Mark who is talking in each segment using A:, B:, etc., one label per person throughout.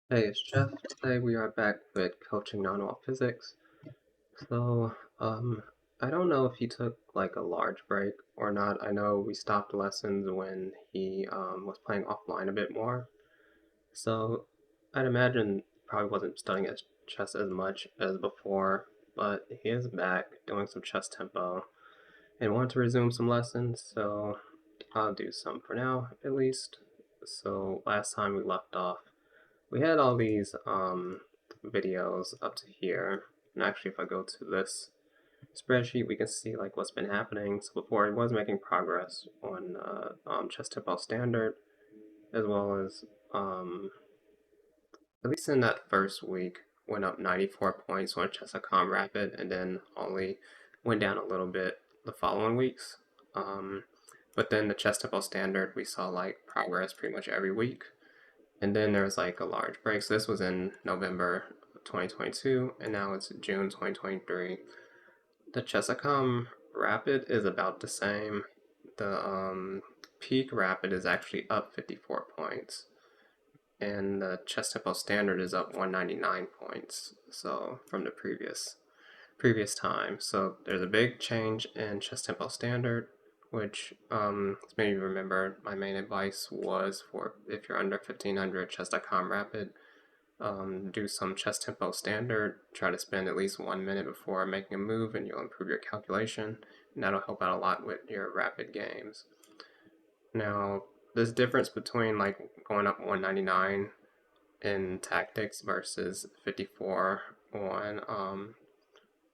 A: Hey, it's Jeff. Today we are back with coaching NainwalPhysics. So, I don't know if he took like a large break or not. I know we stopped lessons when he was playing offline a bit more. So, I'd imagine probably wasn't studying his chess as much as before, but he is back doing some chess tempo and wanted to resume some lessons. So, I'll do some for now, at least. So, last time we left off, we had all these videos up to here, and actually if I go to this spreadsheet we can see like what's been happening. So before, it was making progress on chess tempo standard, as well as at least in that first week went up 94 points on chess.com rapid, and then only went down a little bit the following weeks. But then the chess tempo standard, we saw like progress pretty much every week. And then there was like a large break. So this was in November 2022, and now it's June 2023. The Chess.com Rapid is about the same. The peak Rapid is actually up 54 points, and the Chess Tempo Standard is up 199 points. So from the previous time. So there's a big change in Chess Tempo Standard, which maybe you remember my main advice was for if you're under 1500 chess.com rapid, do some chess tempo standard, try to spend at least 1 minute before making a move, and you'll improve your calculation, and that'll help out a lot with your rapid games. Now, this difference between like going up 199 in tactics versus 54 on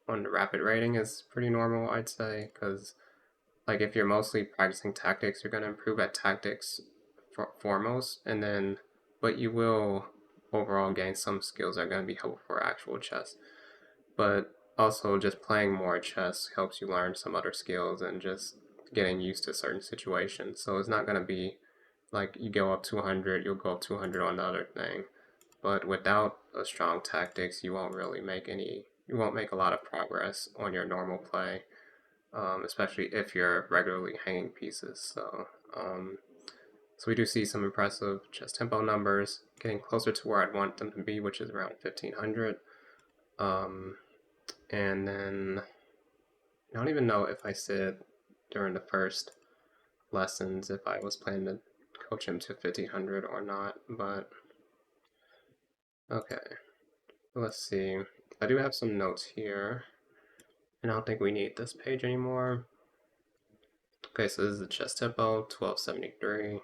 A: the rapid rating is pretty normal, I'd say, because like if you're mostly practicing tactics, you're going to improve at tactics foremost, and then but you will overall gain some skills that are going to be helpful for actual chess. But also just playing more chess helps you learn some other skills and just getting used to certain situations. So it's not going to be like you go up 200, you'll go up 200 on the other thing. But without a strong tactics, you won't really make you won't make a lot of progress on your normal play, especially if you're regularly hanging pieces. So we do see some impressive chess tempo numbers, getting closer to where I'd want them to be, which is around 1500. And then I don't even know if I said during the first lessons if I was planning to coach him to 1500 or not, but okay. Let's see. I do have some notes here, and I don't think we need this page anymore. Okay, so this is the chess tempo, 1273,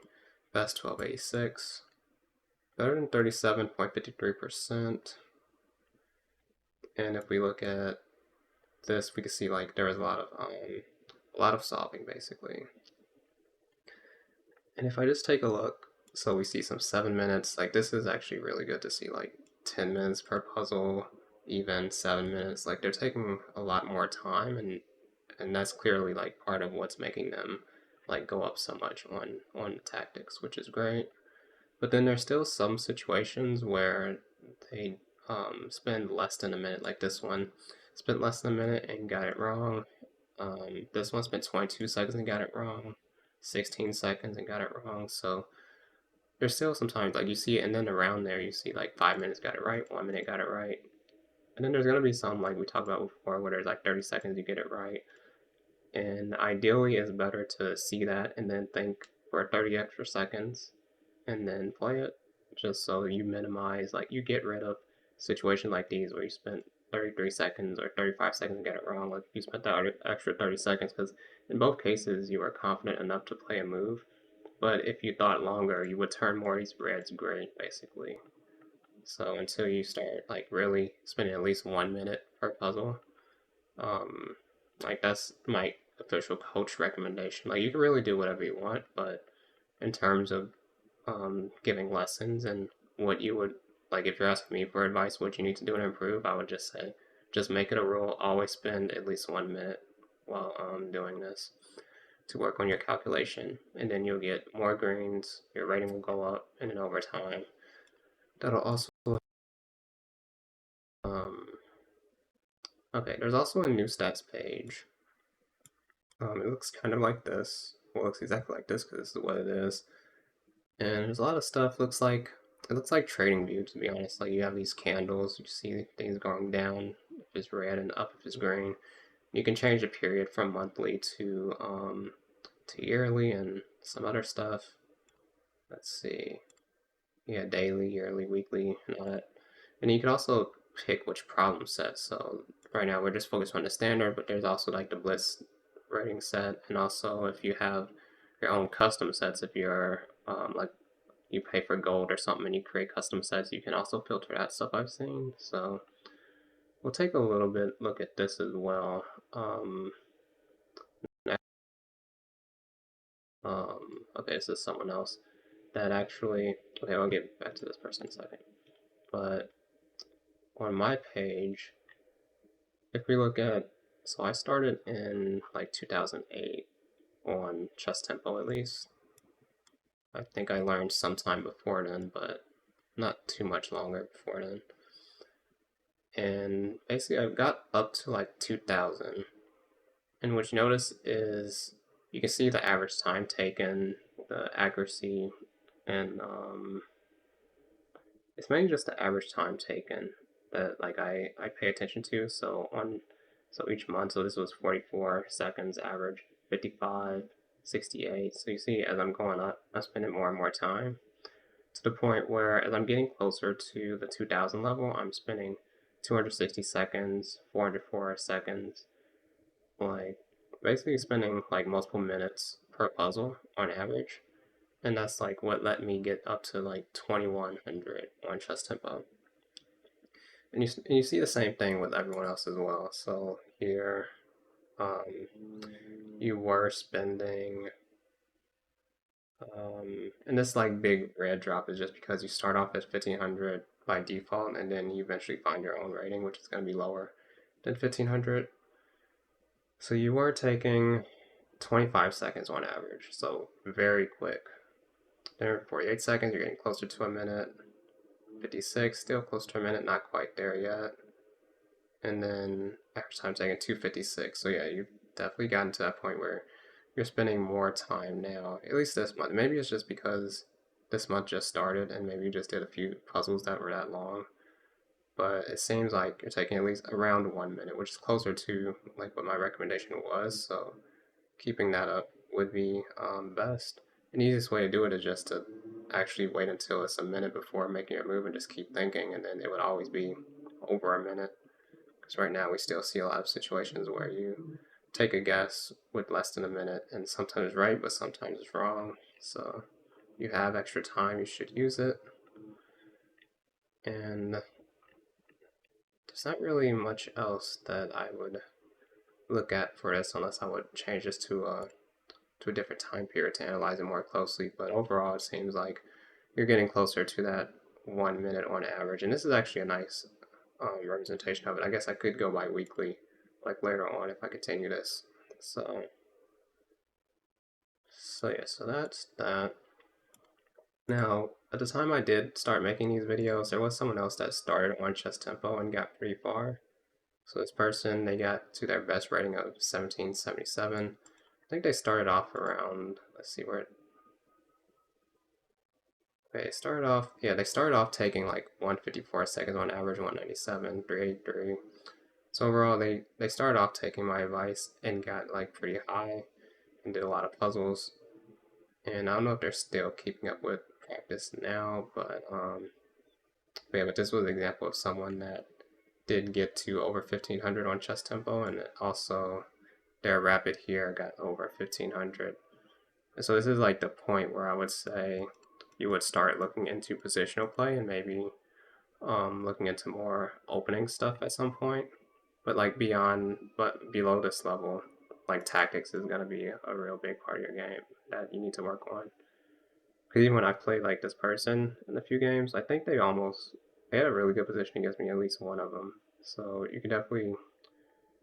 A: best 1286, better than 37.53%. And if we look at this, we can see like there was a lot of solving basically. And if I just take a look, so we see some 7 minutes. Like this is actually really good to see like 10 minutes per puzzle, even 7 minutes. Like they're taking a lot more time, and that's clearly like part of what's making them like go up so much on tactics, which is great. But then there's still some situations where they spend less than a minute, like this one spent less than a minute and got it wrong. This one spent 22 seconds and got it wrong, 16 seconds and got it wrong. So there's still sometimes like you see it, and then around there you see like 5 minutes got it right, 1 minute got it right. And then there's gonna be some like we talked about before where there's like 30 seconds you get it right. And ideally it's better to see that and then think for 30 extra seconds and then play it, just so you minimize, like you get rid of situations like these where you spent 33 seconds or 35 seconds to get it wrong. Like you spent that extra 30 seconds because in both cases you were confident enough to play a move, but if you thought longer you would turn more of these reds green basically. So until you start like really spending at least 1 minute per puzzle, um, like that's my official coach recommendation. Like you can really do whatever you want, but in terms of giving lessons and what you would like, if you're asking me for advice, what you need to do to improve, I would just say, just make it a rule. Always spend at least 1 minute while doing this to work on your calculation, and then you'll get more greens. Your rating will go up, and then over time, that'll also. Um, okay, there's also a new stats page. It looks kind of like this. Well, it looks exactly like this because this is what it is. And there's a lot of stuff. Looks like It looks like Trading View, to be honest. Like you have these candles, you see things going down if it's red and up if it's green. You can change the period from monthly to yearly and some other stuff. Let's see. Yeah, daily, yearly, weekly, and all that. And you can also pick which problem set. So right now we're just focused on the standard, but there's also like the Blitz rating set, and also if you have your own custom sets, if you're like you pay for gold or something and you create custom sets, you can also filter that stuff I've seen. So we'll take a little bit look at this as well. Um, okay, this is someone else that actually. Okay, I'll get back to this person in a second. But on my page, if we look at, so I started in like 2008 on chess tempo at least. I think I learned sometime before then, but not too much longer before then. And basically, I've got up to like 2000. And what you notice is you can see the average time taken, the accuracy, and it's mainly just the average time taken that like I pay attention to. So each month, so this was 44 seconds average, 55, 68. So you see, as I'm going up, I'm spending more and more time to the point where as I'm getting closer to the 2000 level, I'm spending 260 seconds, 404 seconds, like basically spending like multiple minutes per puzzle on average. And that's like what let me get up to like 2100 on chess tempo. And you see the same thing with everyone else as well. So here, um, you were spending, and this like big red drop is just because you start off at 1500 by default, and then you eventually find your own rating, which is going to be lower than 1500. So you were taking 25 seconds on average, so very quick. Then 48 seconds, you're getting closer to a minute. 56, still close to a minute, not quite there yet. And then average time taken 256. So yeah, you've definitely gotten to that point where you're spending more time now, at least this month. Maybe it's just because this month just started and maybe you just did a few puzzles that were that long. But it seems like you're taking at least around 1 minute, which is closer to like what my recommendation was. So keeping that up would be best. And the easiest way to do it is just to actually wait until it's a minute before making your move and just keep thinking, and then it would always be over a minute. Because right now we still see a lot of situations where you take a guess with less than a minute, and sometimes it's right, but sometimes it's wrong. So you have extra time, you should use it. And there's not really much else that I would look at for this unless I would change this to a different time period to analyze it more closely. But overall, it seems like you're getting closer to that 1 minute on average. And this is actually a nice representation of it. I guess I could go by weekly, like later on if I continue this. So, so yeah, so that's that. Now, at the time I did start making these videos, there was someone else that started on Chess Tempo and got pretty far. So this person, they got to their best rating of 1777. I think they started off around, let's see where, they started off, yeah, they started off taking like 154 seconds on average, 197, 383. So overall, they started off taking my advice and got like pretty high and did a lot of puzzles. And I don't know if they're still keeping up with practice now, but yeah, but this was an example of someone that did get to over 1500 on chess tempo, and also their rapid here got over 1500. And so this is like the point where I would say you would start looking into positional play and maybe looking into more opening stuff at some point. But like but below this level, like tactics is gonna be a real big part of your game that you need to work on. Because even when I played like this person in a few games, I think they had a really good position against me, at least one of them. So you can definitely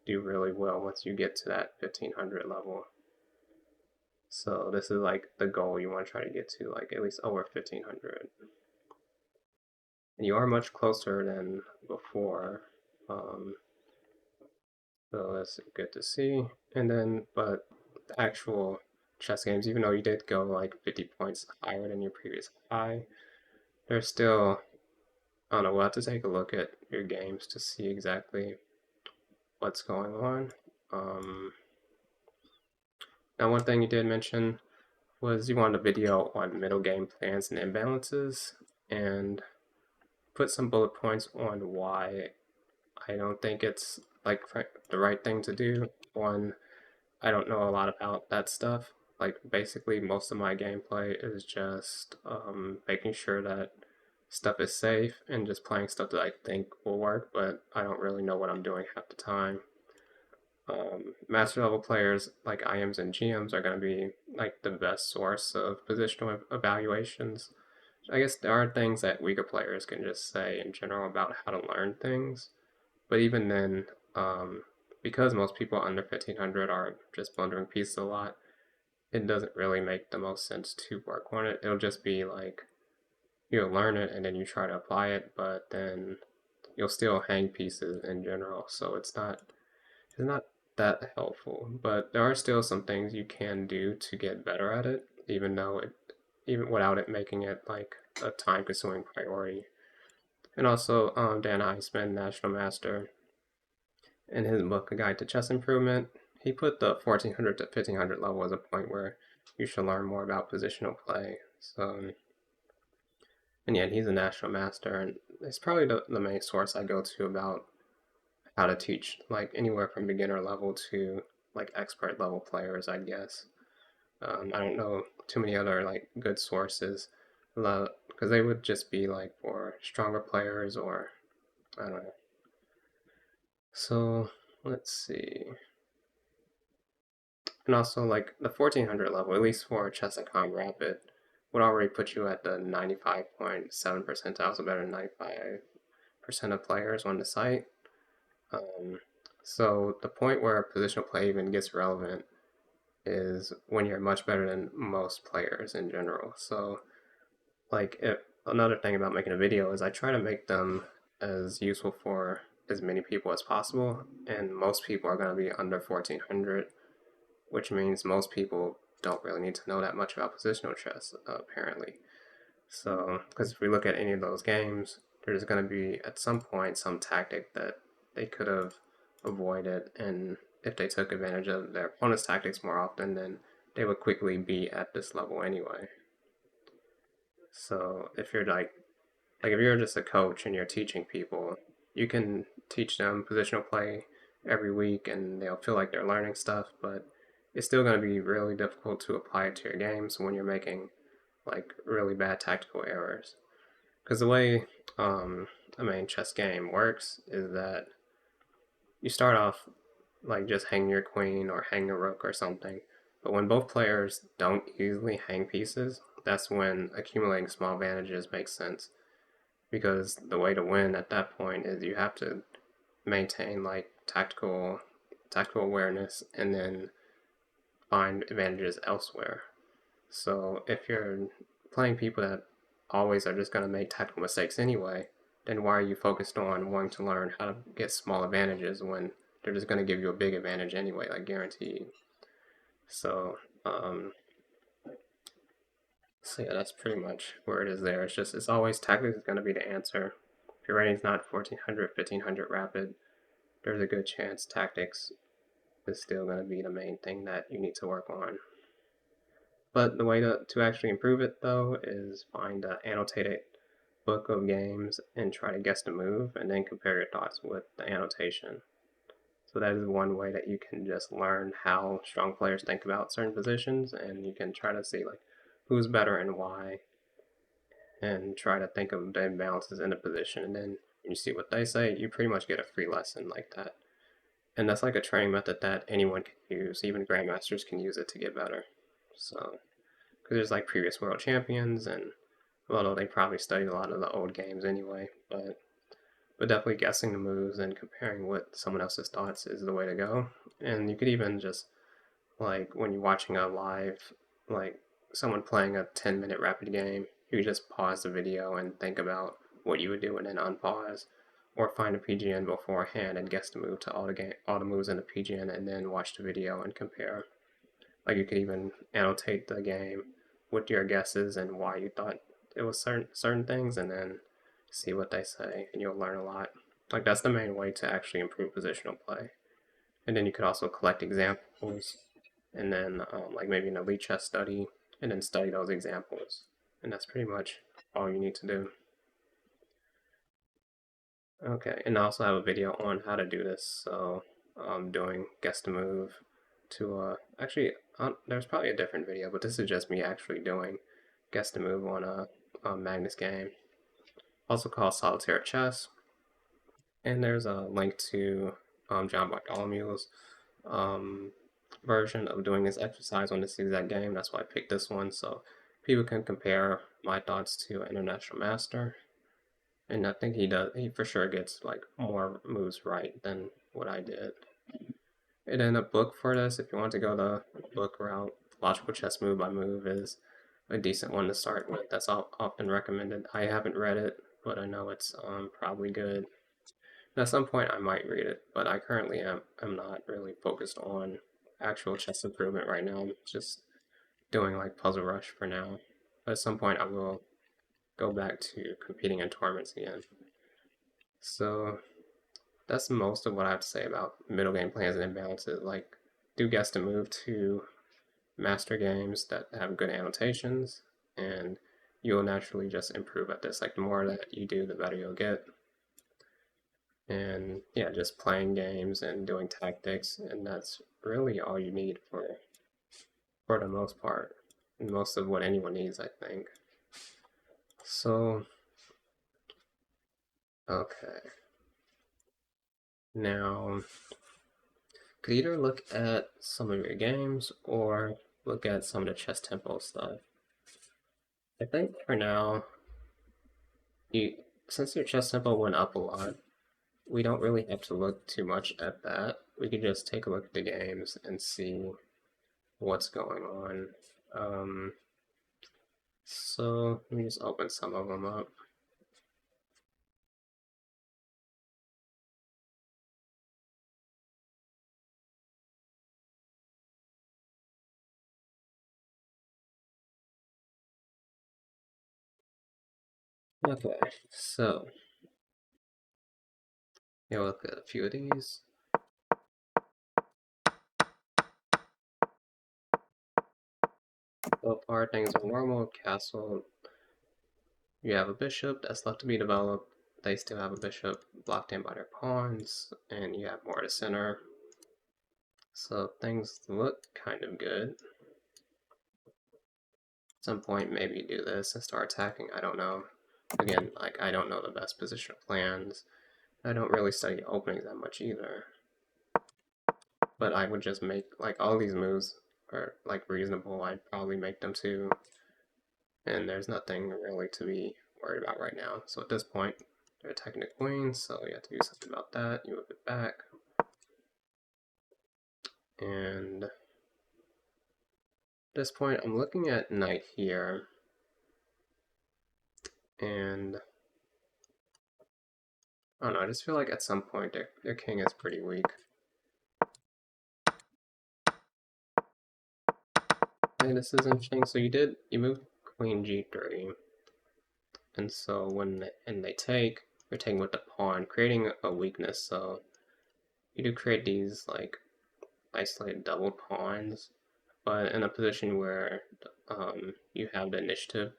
A: do really well once you get to that 1500 level. So this is like the goal you want to try to get to, like at least over 1500. And you are much closer than before. Um, so that's good to see. And then, but the actual chess games, even though you did go like 50 points higher than your previous high, there's still, I don't know, we'll have to take a look at your games to see exactly what's going on. Um, Now, one thing you did mention was you wanted a video on middle game plans and imbalances, and put some bullet points on why I don't think it's like the right thing to do. One, I don't know a lot about that stuff. Like basically, most of my gameplay is just making sure that stuff is safe and just playing stuff that I think will work, but I don't really know what I'm doing half the time. Master level players like IMs and GMs are going to be like the best source of positional evaluations. I guess there are things that weaker players can just say in general about how to learn things, but even then, because most people under 1500 are just blundering pieces a lot, it doesn't really make the most sense to work on it. It'll just be like you'll learn it and then you try to apply it, but then you'll still hang pieces in general. So it's not that helpful. But there are still some things you can do to get better at it, even without it making it like a time-consuming priority. And also, Dan Heisman, National Master, in his book, A Guide to Chess Improvement, he put the 1400 to 1500 level as a point where you should learn more about positional play. So, and yeah, he's a national master, and it's probably the main source I go to about how to teach, like anywhere from beginner level to like expert level players, I guess. I don't know too many other like good sources, because they would just be like for stronger players or I don't know. So let's see. And also, like the 1400 level, at least for chess.com Rapid, would already put you at the 95.7 percentile, so better than 95% of players on the site. Um, so the point where positional play even gets relevant is when you're much better than most players in general. So, like, another thing about making a video is I try to make them as useful for as many people as possible, and most people are going to be under 1400, which means most people don't really need to know that much about positional chess, apparently. So, because if we look at any of those games, there's going to be at some point some tactic that they could have avoided, and if they took advantage of their opponent's tactics more often, then they would quickly be at this level anyway. So, if you're like if you're just a coach and you're teaching people, you can teach them positional play every week and they'll feel like they're learning stuff, but it's still going to be really difficult to apply it to your games when you're making like really bad tactical errors. Because the way a main chess game works is that you start off like just hang your queen or hang a rook or something, but when both players don't easily hang pieces, that's when accumulating small advantages makes sense because the way to win at that point is you have to maintain like tactical awareness and then find advantages elsewhere. So if you're playing people that always are just going to make tactical mistakes anyway, then why are you focused on wanting to learn how to get small advantages when they're just going to give you a big advantage anyway, like guaranteed? So, um, so yeah, that's pretty much where it is there. It's just, it's always tactics is going to be the answer. If your rating's not 1400, 1500 rapid, there's a good chance tactics is still going to be the main thing that you need to work on. But the way to actually improve it, though, is find an annotated book of games and try to guess the move and then compare your thoughts with the annotation. So that is one way that you can just learn how strong players think about certain positions and you can try to see like who's better and why and try to think of the imbalances in the position, and then when you see what they say, you pretty much get a free lesson like that. And that's like a training method that anyone can use, even grandmasters can use it to get better. So, because there's like previous world champions, and although they probably studied a lot of the old games anyway, but definitely guessing the moves and comparing what someone else's thoughts is the way to go. And you could even just like when you're watching a live, like someone playing a 10-minute rapid game, you could just pause the video and think about what you would do and then unpause, or find a PGN beforehand and guess the move to all the moves in the PGN, and then watch the video and compare. Like you could even annotate the game with your guesses and why you thought it with certain things and then see what they say, and you'll learn a lot. Like that's the main way to actually improve positional play. And then you could also collect examples, and then like maybe an elite chess study, and then study those examples. And that's pretty much all you need to do. Okay, and I also have a video on how to do this. So I'm doing guess the move to actually there's probably a different video, but this is just me actually doing guess the move on a Magnus game, also called solitaire chess. And there's a link to John Bartholomew's um, version of doing this exercise on this exact game. That's why I picked this one, so people can compare my thoughts to International Master. And I think he does. He for sure gets like more moves right than what I did. And then a book for this, if you want to go the book route, Logical Chess Move by Move is a decent one to start with. That's often recommended. I haven't read it, but I know it's probably good. And at some point, I might read it, but I currently am not really focused on actual chess improvement right now. I'm just doing like Puzzle Rush for now. But at some point, I will go back to competing in tournaments again. So that's most of what I have to say about middle game plans and imbalances. Like, do guess to move to master games that have good annotations, and you'll naturally just improve at this. Like, the more that you do, the better you'll get. And yeah, just playing games and doing tactics, and that's really all you need for the most part. And most of what anyone needs, I think. So, okay. Now, could either look at some of your games or look at some of the chess tempo stuff. I think for now, you since your chess tempo went up a lot, we don't really have to look too much at that. We could just take a look at the games and see what's going on. So let me just open some of them up. Okay, so yeah, we'll look at a few of these. So far, things are normal. Castle, you have a bishop that's left to be developed. They still have a bishop blocked in by their pawns, and you have more to center. So things look kind of good. At some point, maybe do this and start attacking. I don't know. Again, like I don't know the best positional plans. I don't really study openings that much either. But I would just make like all these moves are like reasonable. I'd probably make them too. And there's nothing really to be worried about right now. So at this point, they're attacking the queen, so you have to do something about that. You move it back. And at this point, I'm looking at knight here. And I don't know, I just feel like at some point their king is pretty weak. And this is interesting. So you moved queen g3. And so and they take, you're taking with the pawn, creating a weakness. So you do create these like isolated double pawns, but in a position where you have the initiative,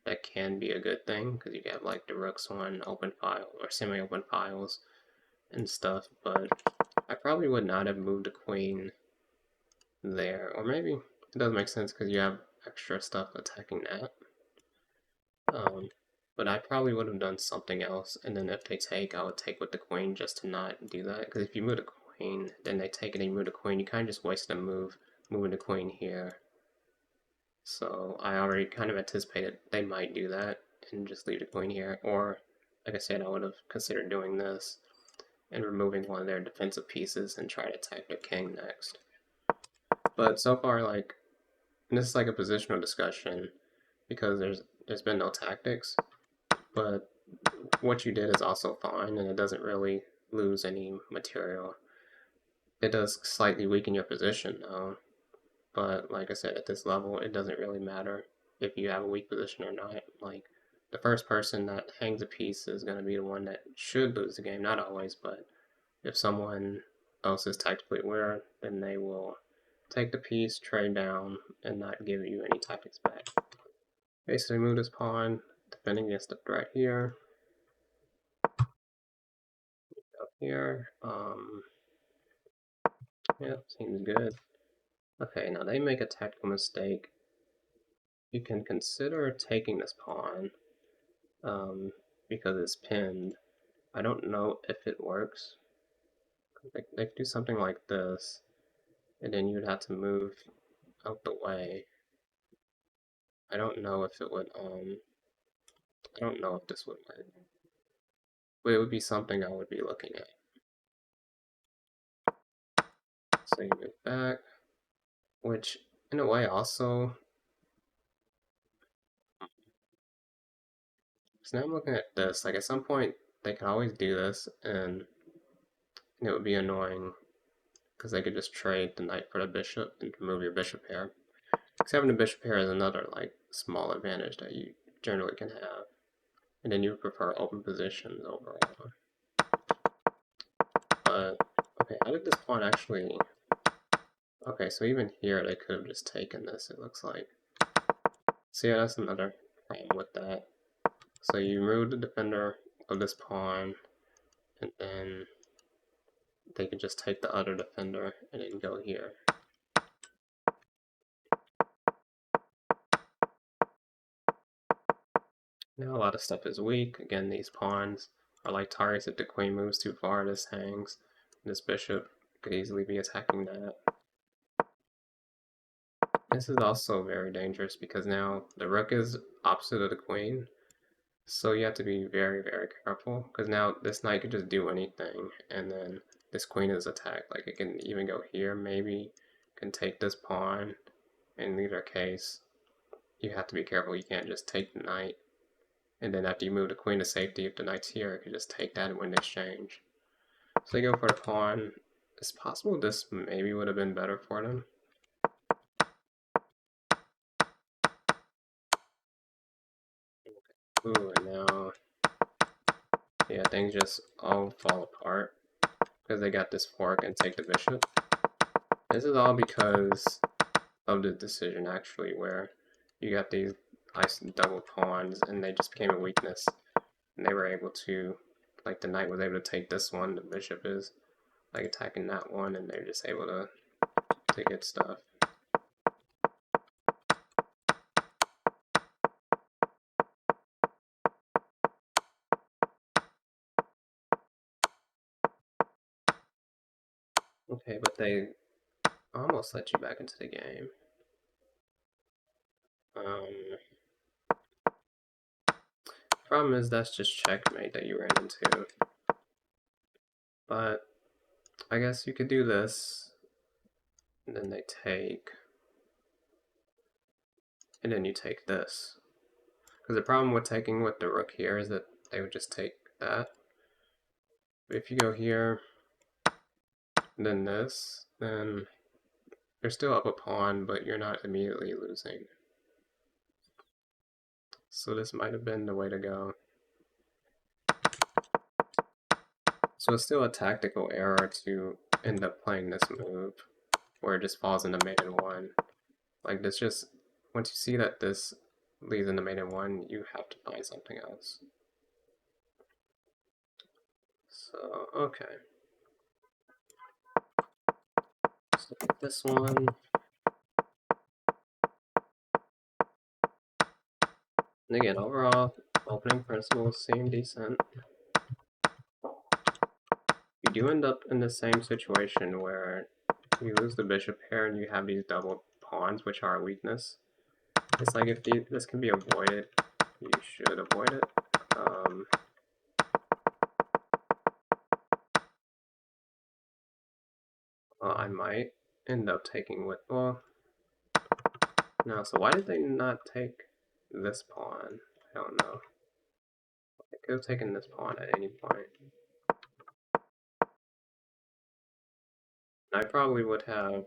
A: that can be a good thing because you have like the rooks on open file or semi-open files and stuff. But I probably would not have moved a queen there, or maybe it does make sense because you have extra stuff attacking that. Um, but I probably would have done something else, and then if they take, I would take with the queen just to not do that. Because if you move the queen, then they take it and you move the queen, you kind of just wasted a move moving the queen here. So I already kind of anticipated they might do that and just leave the queen here. Or, like I said, I would have considered doing this and removing one of their defensive pieces and try to attack their king next. But so far, like, this is like a positional discussion because there's been no tactics. But what you did is also fine, and it doesn't really lose any material. It does slightly weaken your position, though. But like I said, at this level, it doesn't really matter if you have a weak position or not. Like, the first person that hangs a piece is going to be the one that should lose the game. Not always, but if someone else is tactically aware, then they will take the piece, trade down, and not give you any tactics back. Basically move this pawn, defending against the threat here. Up here. Yeah, seems good. Okay, now they make a tactical mistake. You can consider taking this pawn because it's pinned. I don't know if it works. They could do something like this, and then you'd have to move out the way. I don't know if it would, I don't know if this would work. But it would be something I would be looking at. So you move back, which in a way also, so now I'm looking at this, like at some point they could always do this, and it would be annoying because they could just trade the knight for the bishop and remove your bishop here. Because having the bishop here is another like small advantage that you generally can have. And then you would prefer open positions overall. But, okay, how did this pawn actually... Okay, so even here they could have just taken this, it looks like. So yeah, that's another problem with that. So you remove the defender of this pawn, and then they can just take the other defender and then go here. Now a lot of stuff is weak. Again, these pawns are like targets if the queen moves too far, this hangs. This bishop could easily be attacking that. This is also very dangerous because now the rook is opposite of the queen. So you have to be very, very careful because now this knight could just do anything and then this queen is attacked. Like it can even go here, maybe can take this pawn. In either case, you have to be careful. You can't just take the knight. And then after you move the queen to safety, if the knight's here, you can just take that and win the exchange. So they go for the pawn. It's possible this maybe would have been better for them. Ooh, and now, yeah, things just all fall apart because they got this fork and take the bishop. This is all because of the decision, actually, where you got these ice double pawns and they just became a weakness. And they were able to, like the knight was able to take this one, the bishop is like attacking that one, and they're just able to get stuff. Okay, but they almost let you back into the game. Problem is that's just checkmate that you ran into. But I guess you could do this, and then they take, and then you take this. Because the problem with taking with the rook here is that they would just take that. But if you go here, then this, then you're still up a pawn, but you're not immediately losing. So this might have been the way to go. So it's still a tactical error to end up playing this move, where it just falls into mate in one. Like this just, once you see that this leads into mate in one, you have to find something else. So, okay. So get this one. And again, overall, opening principles seem decent. You do end up in the same situation where you lose the bishop pair and you have these double pawns, which are a weakness. It's like if this can be avoided, you should avoid it. Well, I might end up taking with, well, no, so why did they not take this pawn? I don't know. They could have taken this pawn at any point. I probably would have,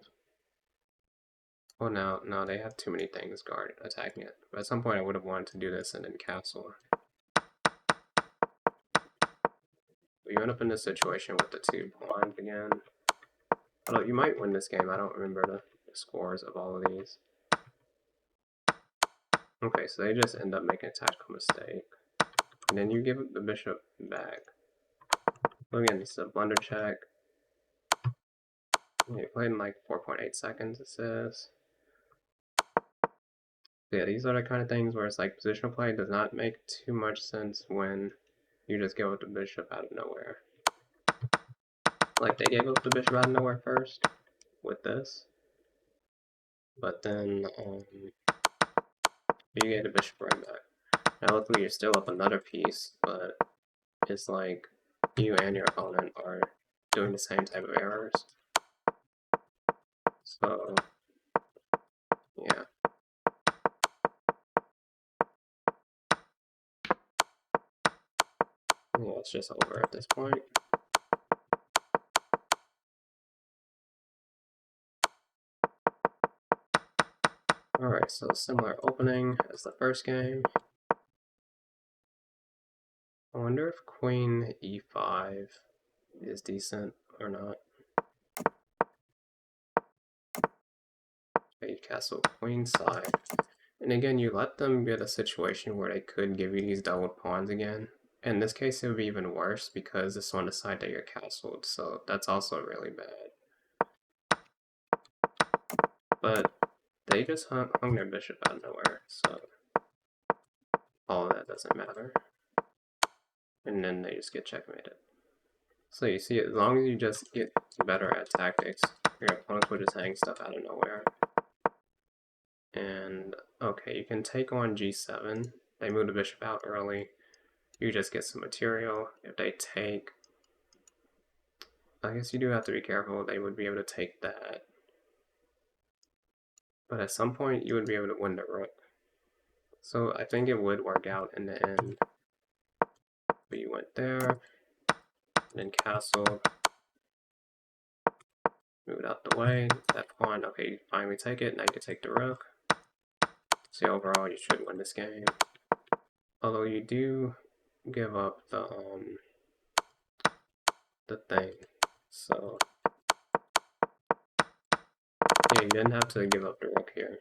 A: oh no, they have too many things guard attacking it. But at some point I would have wanted to do this and then castle. you end up in this situation with the 2 pawns again. Although you might win this game, I don't remember the scores of all of these. Okay, so they just end up making a tactical mistake. And then you give the bishop back. So again, this is a blunder check. You played in like 4.8 seconds, it says. Yeah, these are the kind of things where it's like positional play does not make too much sense when you just give up the bishop out of nowhere. Like they gave up the bishop out of nowhere first with this, but then you get the bishop right back. Now luckily you're still up another piece, but it's like you and your opponent are doing the same type of errors. So yeah. Yeah, it's just over at this point. Alright, so similar opening as the first game. I wonder if queen e5 is decent or not. Okay, you castle queenside. And again, you let them get a situation where they could give you these doubled pawns again. In this case, it would be even worse because it's on the side that you're castled, so that's also really bad. But they just hung their bishop out of nowhere, so all of that doesn't matter. And then they just get checkmated. So you see, as long as you just get better at tactics, your opponents will just hang stuff out of nowhere. And okay, you can take on g7. They move the bishop out early. You just get some material. If they take, I guess you do have to be careful. They would be able to take that. But at some point, you would be able to win the rook. So I think it would work out in the end. But you went there, then castled, moved out the way. That pawn, okay, you finally take it. Now you can take the rook. So overall, you should win this game. Although you do give up the thing. So yeah, you didn't have to give up the rook here.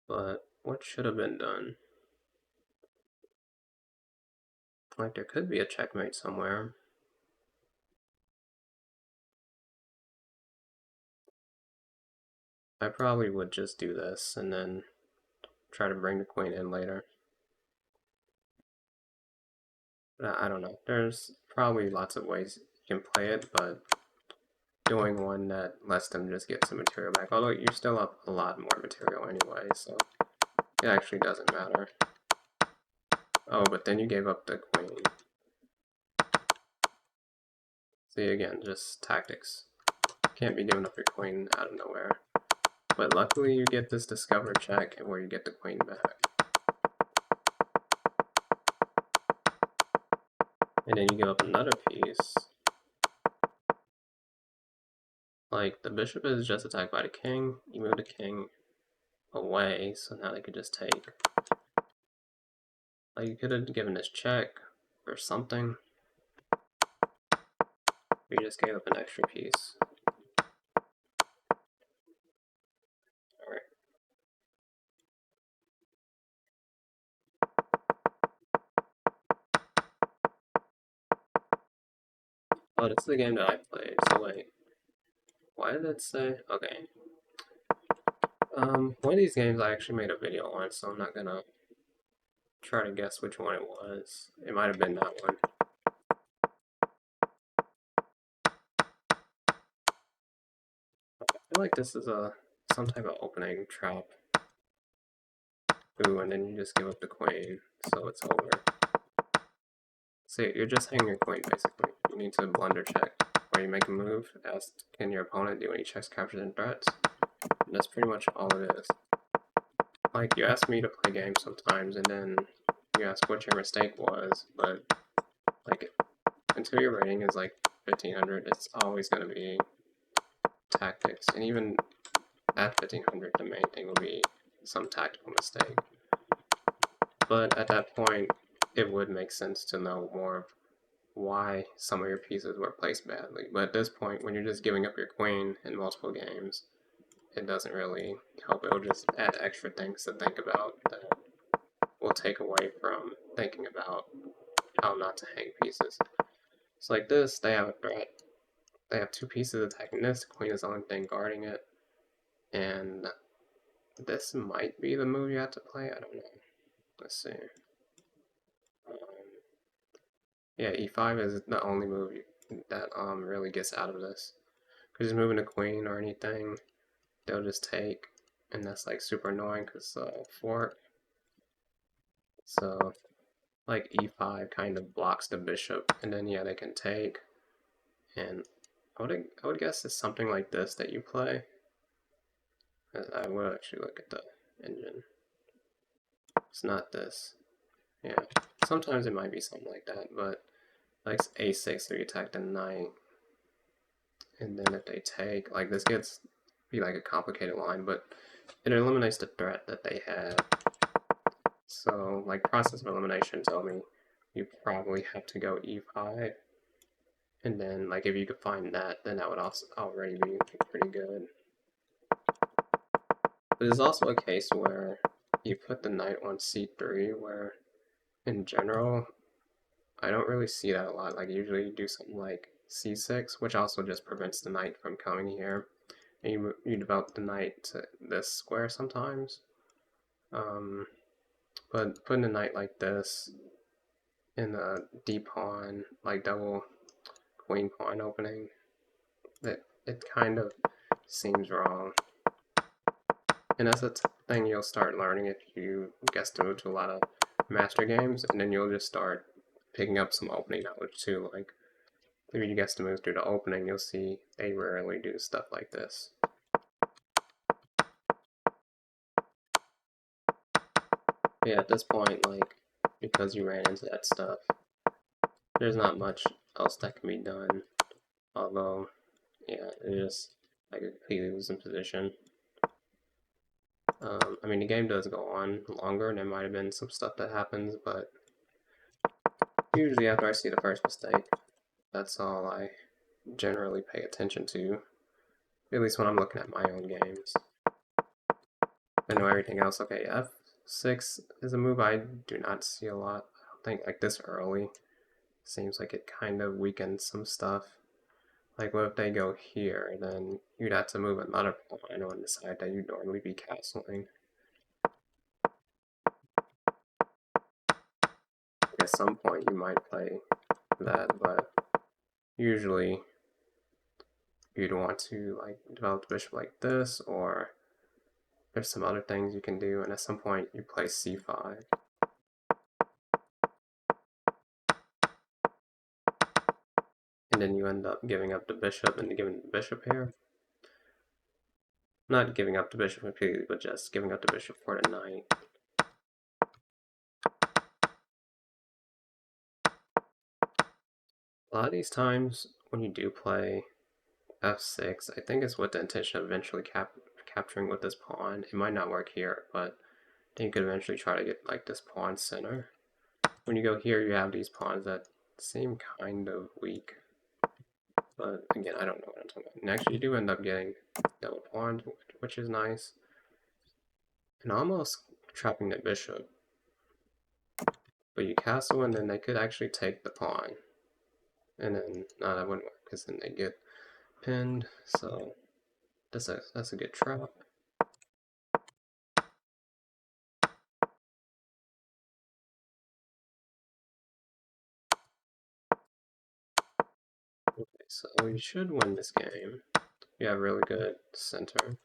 A: But what should have been done? Like there could be a checkmate somewhere. I probably would just do this and then try to bring the queen in later. But I don't know. There's probably lots of ways you can play it, but doing one that lets them just get some material back. Although you're still up a lot more material anyway, so it actually doesn't matter. Oh, but then you gave up the queen. See, again, just tactics. Can't be giving up your queen out of nowhere. But luckily you get this discover check where you get the queen back. And then you give up another piece. Like, the bishop is just attacked by the king. You move the king away, so now they could just take. Like, you could have given this check or something. But you just gave up an extra piece. Alright. Oh, this is the game that I played, so wait. Why did it say? Okay. One of these games I actually made a video on, so I'm not gonna try to guess which one it was. It might have been that one. I feel like this is some type of opening trap. Ooh, and then you just give up the queen, so it's over. So you're just hanging your queen, basically. You need to blunder check, where you make a move, ask can your opponent do any checks, captures, and threats. And that's pretty much all it is. Like, you ask me to play games sometimes, and then you ask what your mistake was, but, like, until your rating is, like, 1500, it's always going to be tactics. And even at 1500, the main thing will be some tactical mistake. But at that point, it would make sense to know more of why some of your pieces were placed badly. But at this point, when you're just giving up your queen in multiple games, it doesn't really help. It'll just add extra things to think about that will take away from thinking about how not to hang pieces. So like this, they have a threat. They have two pieces attacking this. The queen is the only thing guarding it. And this might be the move you have to play. I don't know. Let's see. Um, yeah, e5 is the only move that really gets out of this. Because just moving a queen or anything, they'll just take, and that's like super annoying because fork. So like e5 kind of blocks the bishop, and then yeah, they can take. And I would guess it's something like this that you play. I will actually look at the engine. It's not this. Yeah, sometimes it might be something like that, but like a6, so you attack the knight, and then if they take, like this gets be like a complicated line, but it eliminates the threat that they had. So like process of elimination told me you probably have to go e5, and then like if you could find that, then that would also already be pretty good. But there's also a case where you put the knight on c3, where in general I don't really see that a lot. Like usually you do something like c6, which also just prevents the knight from coming here. And you develop the knight to this square sometimes. But putting a knight like this in a d pawn, like double queen pawn opening, it kind of seems wrong. And that's a thing you'll start learning if you guess to move to a lot of master games, and then you'll just start picking up some opening knowledge too. Like if you guess to move through the opening, you'll see they rarely do stuff like this. But yeah, at this point, like because you ran into that stuff, there's not much else that can be done. Although, yeah, it is like a completely losing position. I mean, the game does go on longer, and there might have been some stuff that happens, but usually after I see the first mistake, that's all I generally pay attention to, at least when I'm looking at my own games. I know everything else. Okay, f6 is a move I do not see a lot. I don't think like this early. Seems like it kind of weakens some stuff. Like what if they go here, then you'd have to move another pawn on the side that you'd normally be castling. At some point you might play that, but usually you'd want to like develop the bishop like this, or there's some other things you can do, and at some point you play c5. And then you end up giving up the bishop and giving the bishop here. Not giving up the bishop completely, but just giving up the bishop for the knight. A lot of these times when you do play f6, I think it's with the intention of eventually capturing with this pawn. It might not work here, but then you could eventually try to get like this pawn center. When you go here, you have these pawns that seem kind of weak. But again, I don't know what I'm talking about. And actually, you do end up getting double pawns, which is nice. And almost trapping the bishop. But you castle, and then they could actually take the pawn. And then, no, that wouldn't work, because then they get pinned. So that's a good trap. Okay, so you should win this game. You have really good center.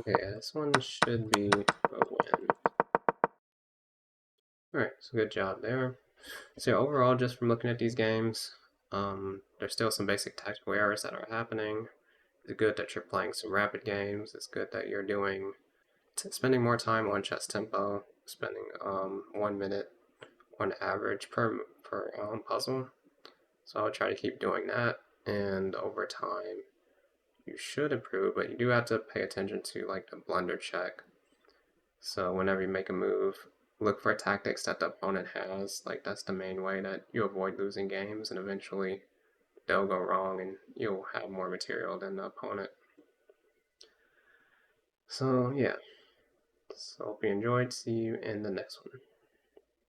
A: Okay, this one should be a win. Alright, so good job there. So yeah, overall, just from looking at these games, there's still some basic tactical errors that are happening. It's good that you're playing some rapid games. It's good that you're spending more time on chess tempo, spending 1 minute on average per puzzle. So I'll try to keep doing that, and over time you should improve, but you do have to pay attention to like the blunder check. So whenever you make a move, look for tactics that the opponent has. Like that's the main way that you avoid losing games, and eventually they'll go wrong, and you'll have more material than the opponent. So yeah. So hope you enjoyed. See you in the next one.